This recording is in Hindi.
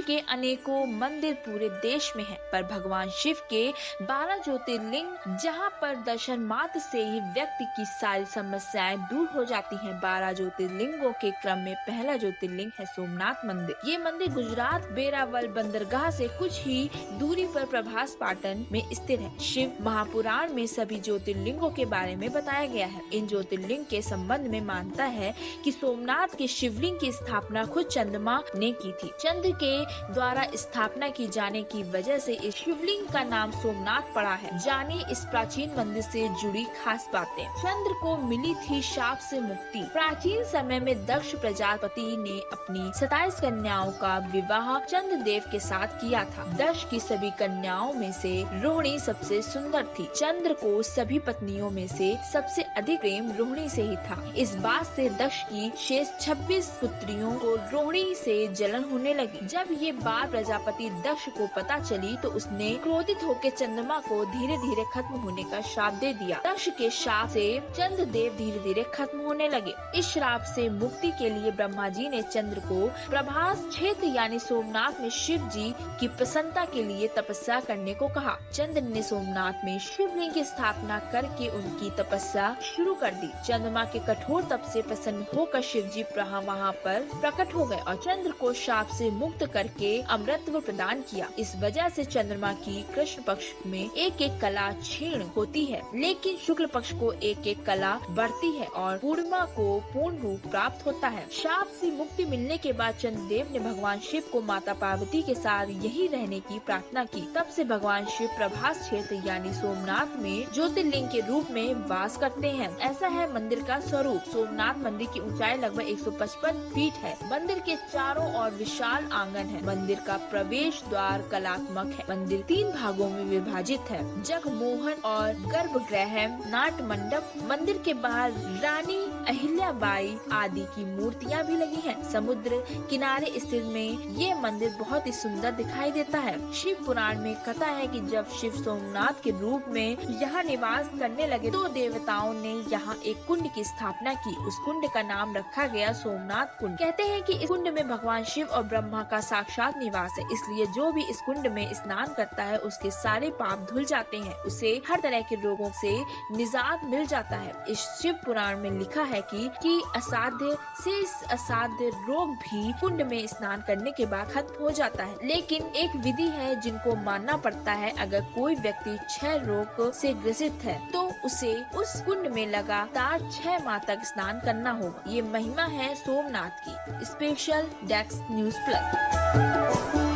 शिव के अनेकों मंदिर पूरे देश में हैं, पर भगवान शिव के 12 ज्योतिर्लिंग जहां पर दर्शन मात्र से ही व्यक्ति की सारी समस्याएं दूर हो जाती हैं। 12 ज्योतिर्लिंगों के क्रम में पहला ज्योतिर्लिंग है सोमनाथ मंदिर। ये मंदिर गुजरात बेरावल बंदरगाह से कुछ ही दूरी पर प्रभास पाटन में स्थित है। शिव महापुराण में सभी ज्योतिर्लिंगों के बारे में बताया गया है। इन ज्योतिर्लिंग के संबंध में मानता है कि सोमनाथ के शिवलिंग की स्थापना खुद चंद्रमा ने की थी। चंद्र के द्वारा स्थापना की जाने की वजह से इस शिवलिंग का नाम सोमनाथ पड़ा है। जाने इस प्राचीन मंदिर से जुड़ी खास बातें। चंद्र को मिली थी शाप से मुक्ति। प्राचीन समय में दक्ष प्रजापति ने अपनी 27 कन्याओं का विवाह चंद्रदेव के साथ किया था। दक्ष की सभी कन्याओं में से रोहिणी सबसे सुंदर थी। चंद्र को सभी पत्नियों में से सबसे अधिक प्रेम रोहिणी से ही था। इस बात से दक्ष की शेष 26 पुत्रियों को रोहिणी से जलन होने लगी। जब ये बात प्रजापति दक्ष को पता चली तो उसने क्रोधित होकर चंद्रमा को धीरे धीरे खत्म होने का श्राप दे दिया। दक्ष के श्राप से चंद्रदेव धीरे धीरे खत्म होने लगे। इस श्राप से मुक्ति के लिए ब्रह्मा जी ने चंद्र को प्रभास क्षेत्र यानी सोमनाथ में शिव जी की प्रसन्नता के लिए तपस्या करने को कहा। चंद्र ने सोमनाथ में शिवलिंग की स्थापना करके उनकी तपस्या शुरू कर दी। चंद्रमा के कठोर तप से प्रसन्न होकर शिव जी वहाँ पर प्रकट हो गए और चंद्र को शाप से मुक्त करके अमृतत्व प्रदान किया। इस वजह से चंद्रमा की कृष्ण पक्ष में एक एक कला क्षीण होती है, लेकिन शुक्ल पक्ष को एक एक कला बढ़ती है और पूर्णिमा को पूर्ण रूप प्राप्त होता है। शाप से मुक्ति मिलने के बाद चंद्रदेव ने भगवान शिव को माता पार्वती के साथ यही रहने की प्रार्थना की। तब से भगवान शिव प्रभास क्षेत्र यानी सोमनाथ में ज्योतिर्लिंग के रूप में वास करते हैं। ऐसा है मंदिर का स्वरूप। सोमनाथ मंदिर की ऊंचाई लगभग 155 फीट है। मंदिर के चारों ओर विशाल आंगन है। मंदिर का प्रवेश द्वार कलात्मक है। मंदिर 3 भागों में विभाजित है। जगमोहन और गर्भगृह, नाट मंडप। मंदिर के बाहर रानी अहिल्याबाई आदि की मूर्तियां भी लगी हैं। समुद्र किनारे स्थित में ये मंदिर बहुत ही सुंदर दिखाई देता है। शिव पुराण में कथा है कि जब शिव सोमनाथ के रूप में यहाँ निवास करने लगे तो देवताओं ने यहाँ एक कुंड की स्थापना की। उस कुंड का नाम रखा गया सोमनाथ कुंड। कहते हैं कि इस कुंड में भगवान शिव और ब्रह्मा का साक्षात निवास है, इसलिए जो भी इस कुंड में स्नान करता है उसके सारे पाप धुल जाते हैं। उसे हर तरह के रोगों से निजात मिल जाता है। इस शिव पुराण में लिखा है कि असाध्य से असाध्य रोग भी कुंड में स्नान करने के बाद खत्म हो जाता है। लेकिन एक विधि है जिनको मानना पड़ता है। अगर कोई व्यक्ति 6 रोग से ग्रसित है तो उसे उस कुंड में लगातार 6 माह तक स्नान करना होगा। ये महिमा है सोमनाथ की। Special desk news plus.